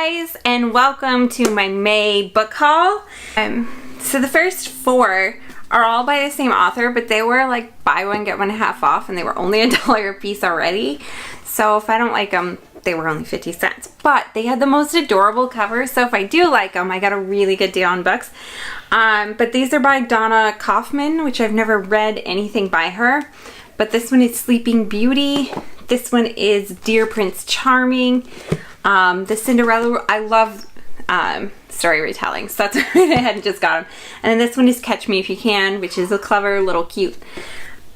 guys, and welcome to my May book haul. So the first 4 are all by the same author, but they were like buy one get one half off, and they were only $1 a piece already. So if I don't like them, they were only 50 cents. But they had the most adorable covers, so if I do like them, I got a really good deal on books. But these are by Donna Kaufman, which I've never read anything by her. But this one is Sleeping Beauty. This one is Dear Prince Charming. The Cinderella, I love story retelling, so that's why I hadn't just got them. And then this one is Catch Me If You Can, which is a clever little cute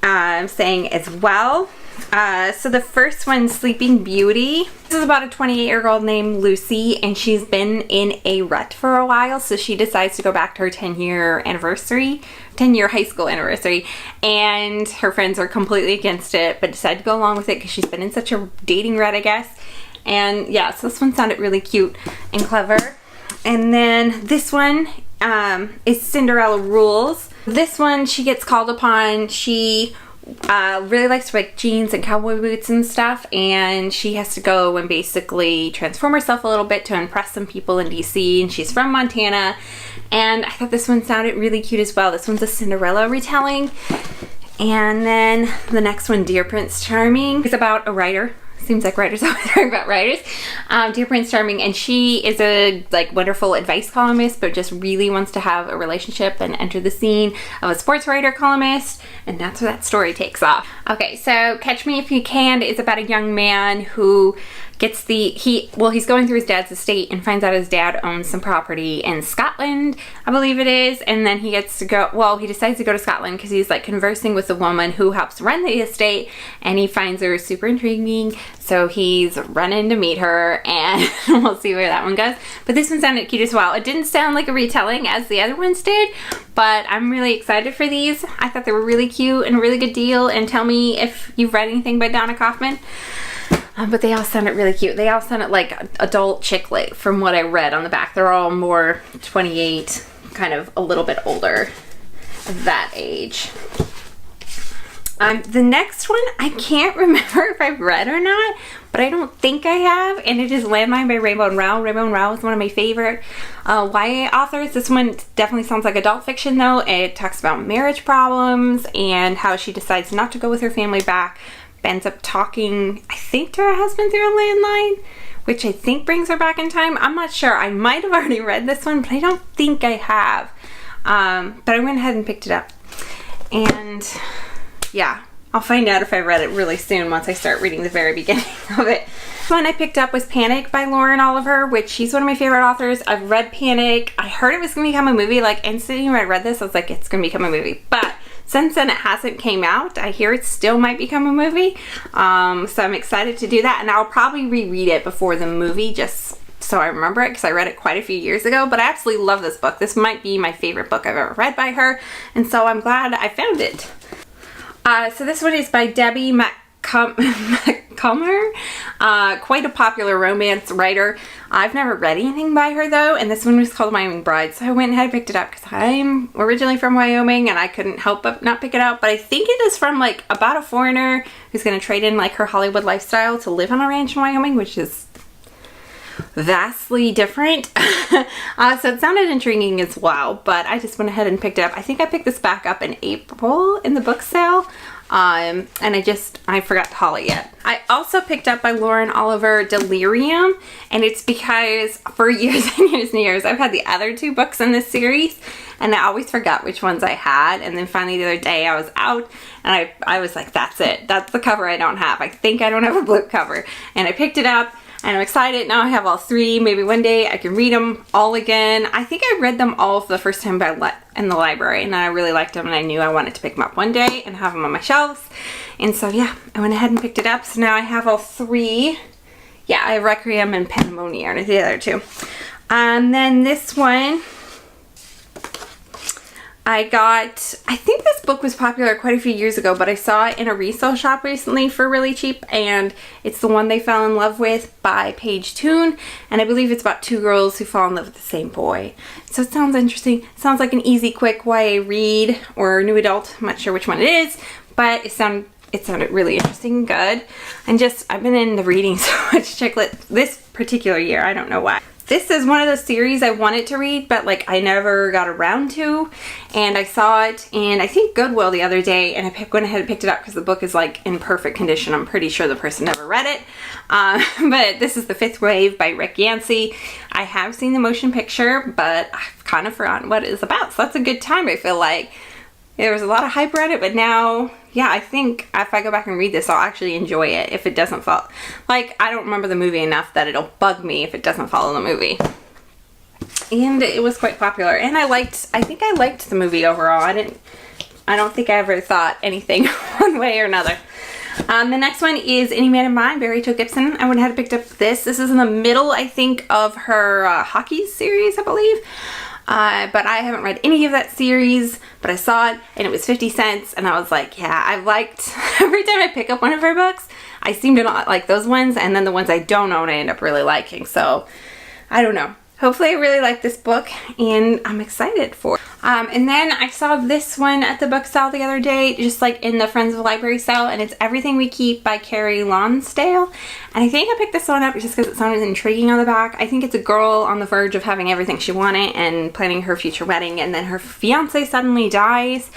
saying as well. So the first one, Sleeping Beauty. This is about a 28-year-old named Lucy, and she's been in a rut for a while, so she decides to go back to her 10-year anniversary, 10-year high school anniversary, and her friends are completely against it, but decide to go along with it because she's been in such a dating rut, I guess. And yeah, so this one sounded really cute and clever. And then this one is Cinderella Rules. This one, she gets called upon. She really likes to wear jeans and cowboy boots and stuff, and she has to go and basically transform herself a little bit to impress some people in DC, and she's from Montana. And I thought this one sounded really cute as well. This one's a Cinderella retelling. And then the next one, Dear Prince Charming, is about a writer. Seems like writers always talk about writers. Dear Prince Charming, and she is a wonderful advice columnist, but just really wants to have a relationship and enter the scene of a sports writer columnist, and that's where that story takes off. Okay, so Catch Me If You Can is about a young man who gets he's going through his dad's estate and finds out his dad owns some property in Scotland, I believe it is, and then he gets to go, well, he decides to go to Scotland because he's like conversing with the woman who helps run the estate, and he finds her super intriguing, so he's running to meet her, and we'll see where that one goes. But this one sounded cute as well. It didn't sound like a retelling as the other ones did, but I'm really excited for these. I thought they were really cute and a really good deal, and tell me if you've read anything by Donna Kaufman. But they all sounded really cute. They all sounded like adult chick lit from what I read on the back. They're all more 28, kind of a little bit older, that age. The next one, I can't remember if I've read or not, but I don't think I have, and it is Landline by Rainbow and Rowell. Rainbow and Rowell is one of my favorite YA authors. This one definitely sounds like adult fiction though. It talks about marriage problems and how she decides not to go with her family back, ends up talking, I think, to her husband through a landline, which I think brings her back in time. I'm not sure. I might have already read this one, but I don't think I have. But I went ahead and picked it up. And yeah, I'll find out if I read it really soon once I start reading the very beginning of it. The one I picked up was Panic by Lauren Oliver, which she's one of my favorite authors. I've read Panic. I heard it was going to become a movie. Like, instantly when I read this, I was like, it's going to become a movie. But since then, it hasn't came out. I hear it still might become a movie. So I'm excited to do that. And I'll probably reread it before the movie just so I remember it, because I read it quite a few years ago. But I absolutely love this book. This might be my favorite book I've ever read by her. And so I'm glad I found it. So this one is by Debbie McComber, quite a popular romance writer. I've never read anything by her though, and this one was called Wyoming Bride, so I went ahead and picked it up because I'm originally from Wyoming and I couldn't help but not pick it up. But I think it is from like about a foreigner who's going to trade in like her Hollywood lifestyle to live on a ranch in Wyoming, which is vastly different. So it sounded intriguing as well, but I just went ahead and picked it up. I think I picked this back up in April in the book sale. And I forgot to haul it yet. I also picked up by Lauren Oliver Delirium, and it's because for years and years and years I've had the other 2 books in this series, and I always forgot which ones I had, and then finally the other day I was out and I was like, that's it. That's the cover I don't have. I think I don't have a blue cover. And I picked it up, and I'm excited. Now I have all 3. Maybe one day I can read them all again. I think I read them all for the first time in the library, and I really liked them, and I knew I wanted to pick them up one day and have them on my shelves. And so yeah, I went ahead and picked it up. So now I have all 3. Yeah, I have Requiem and Pandemonium are the other 2. And then this one I think this book was popular quite a few years ago, but I saw it in a resale shop recently for really cheap, and it's The One They Fell in Love With by Paige Toon, and I believe it's about 2 girls who fall in love with the same boy. So it sounds interesting. It sounds like an easy, quick YA read or new adult. I'm not sure which one it is, but it sounded really interesting and good. And I've been into reading so much chick lit this particular year. I don't know why. this is one of the series I wanted to read, but like I never got around to, and I saw it in I think Goodwill the other day, and I went ahead and picked it up because the book is like in perfect condition. I'm pretty sure the person never read it, but this is The Fifth Wave by Rick Yancey. I have seen the motion picture, but I've kind of forgotten what it is about, so that's a good time. I feel like there was a lot of hype around it, but now, yeah, I think if I go back and read this, I'll actually enjoy it if it doesn't follow. Like, I don't remember the movie enough that it'll bug me if it doesn't follow the movie. And it was quite popular, and I think I liked the movie overall. I don't think I ever thought anything one way or another. The next one is Any Man in Mine by Rachel Gibson. I went ahead and picked up this. This is in the middle, I think, of her hockey series, I believe. But I haven't read any of that series, but I saw it and it was 50 cents and I was like, yeah, I liked, every time I pick up one of her books, I seem to not like those ones, and then the ones I don't own I end up really liking. So I don't know. Hopefully I really like this book and I'm excited for it. And then I saw this one at the book sale the other day, just like in the Friends of the Library sale, and it's Everything We Keep by Carrie Lonsdale. And I think I picked this one up just because it sounded intriguing on the back. I think it's a girl on the verge of having everything she wanted and planning her future wedding, and then her fiance suddenly dies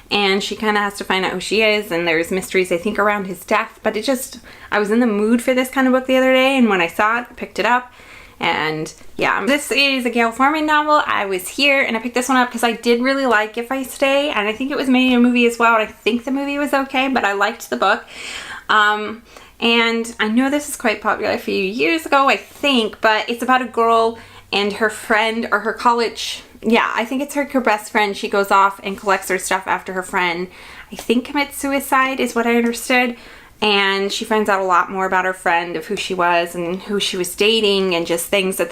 and she kind of has to find out who she is, and there's mysteries I think around his death. But I was in the mood for this kind of book the other day, and when I saw it, I picked it up. And yeah, this is a Gail Forman novel. I was here and I picked this one up because I did really like If I Stay, and I think it was made a movie as well, and I think the movie was okay, but I liked the book. And I know this is quite popular a few years ago, I think, but it's about a girl and her friend, or her college, yeah, I think it's her best friend. She goes off and collects her stuff after her friend, I think, commits suicide is what I understood. And she finds out a lot more about her friend, of who she was and who she was dating, and just things that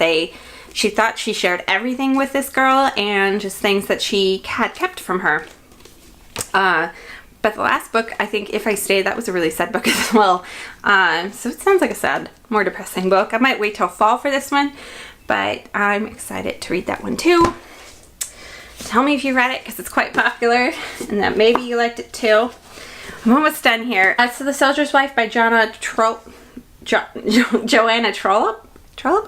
she thought she shared everything with this girl, and just things that she had kept from her. But the last book, I think, If I Stay, that was a really sad book as well. So it sounds like a sad, more depressing book. I might wait till fall for this one, but I'm excited to read that one too. Tell me if you read it, because it's quite popular, and that maybe you liked it too. I'm almost done here. So The Soldier's Wife by Joanna Trollope. Trollope?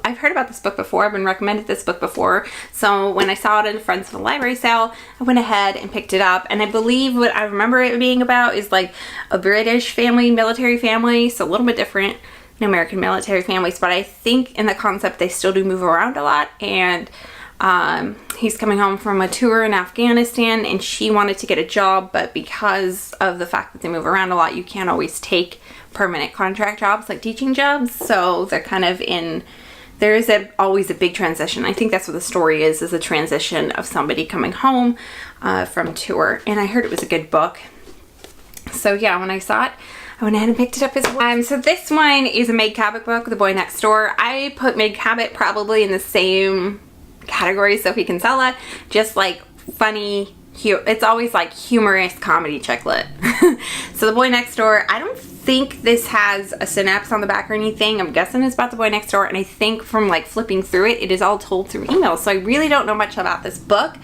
I've heard about this book before. I've been recommended this book before. So when I saw it in Friends of the Library sale, I went ahead and picked it up. And I believe what I remember it being about is like a British family, military family. So a little bit different than American military families. But I think in the concept they still do move around a lot. And he's coming home from a tour in Afghanistan, and she wanted to get a job, but because of the fact that they move around a lot, you can't always take permanent contract jobs like teaching jobs. So they're kind of there is always a big transition. I think that's what the story is a transition of somebody coming home from tour. And I heard it was a good book. So yeah, when I saw it, I went ahead and picked it up as well. So this one is a Meg Cabot book, The Boy Next Door. I put Meg Cabot probably in the same category Sophie Kinsella, just like funny, it's always like humorous comedy chick lit. So The Boy Next Door, I don't think this has a synapse on the back or anything. I'm guessing it's about the boy next door, and I think from like flipping through it, it is all told through email. So I really don't know much about this book,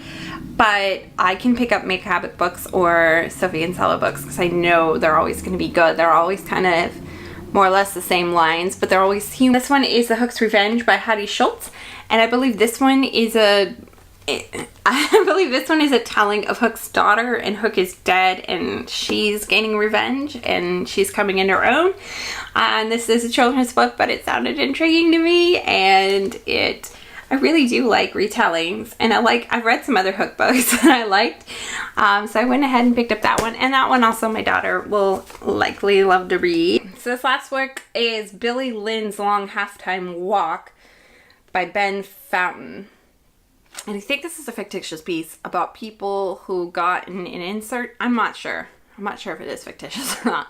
but I can pick up Meg Cabot books or Sophie Kinsella books because I know they're always going to be good. They're always kind of more or less the same lines, but they're always human. This one is The Hook's Revenge by Hattie Schultz, and I believe this one is a telling of Hook's daughter, and Hook is dead and she's gaining revenge and she's coming into her own. And this is a children's book, but it sounded intriguing to me, and I really do like retellings, and I've read some other Hook books that I liked, so I went ahead and picked up that one, and that one also my daughter will likely love to read. So this last work is Billy Lynn's Long Halftime Walk by Ben Fountain, and I think this is a fictitious piece about people who got an insert. I'm not sure if it is fictitious or not,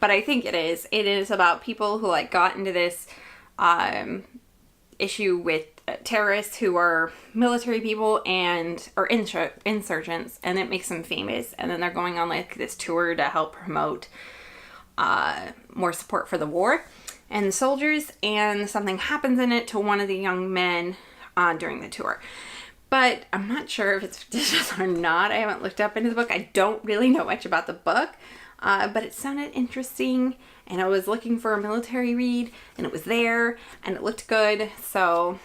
but I think it is. It is about people who got into this issue with terrorists who are military people and are insurgents, and it makes them famous, and then they're going on this tour to help promote more support for the war and the soldiers, and something happens in it to one of the young men during the tour. But I'm not sure if it's fictitious or not. I haven't looked up into the book. I don't really know much about the book, but it sounded interesting, and I was looking for a military read, and it was there, and it looked good, so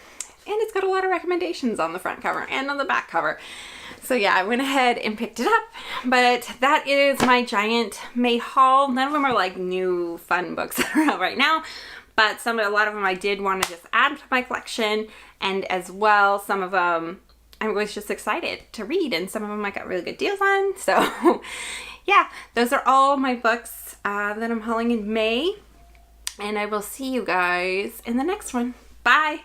and it's got a lot of recommendations on the front cover and on the back cover. So yeah, I went ahead and picked it up, but that is my giant May haul. None of them are like new fun books that are out right now, but a lot of them I did want to just add to my collection, and as well, some of them I was just excited to read, and some of them I got really good deals on. So yeah, those are all my books that I'm hauling in May, and I will see you guys in the next one. Bye!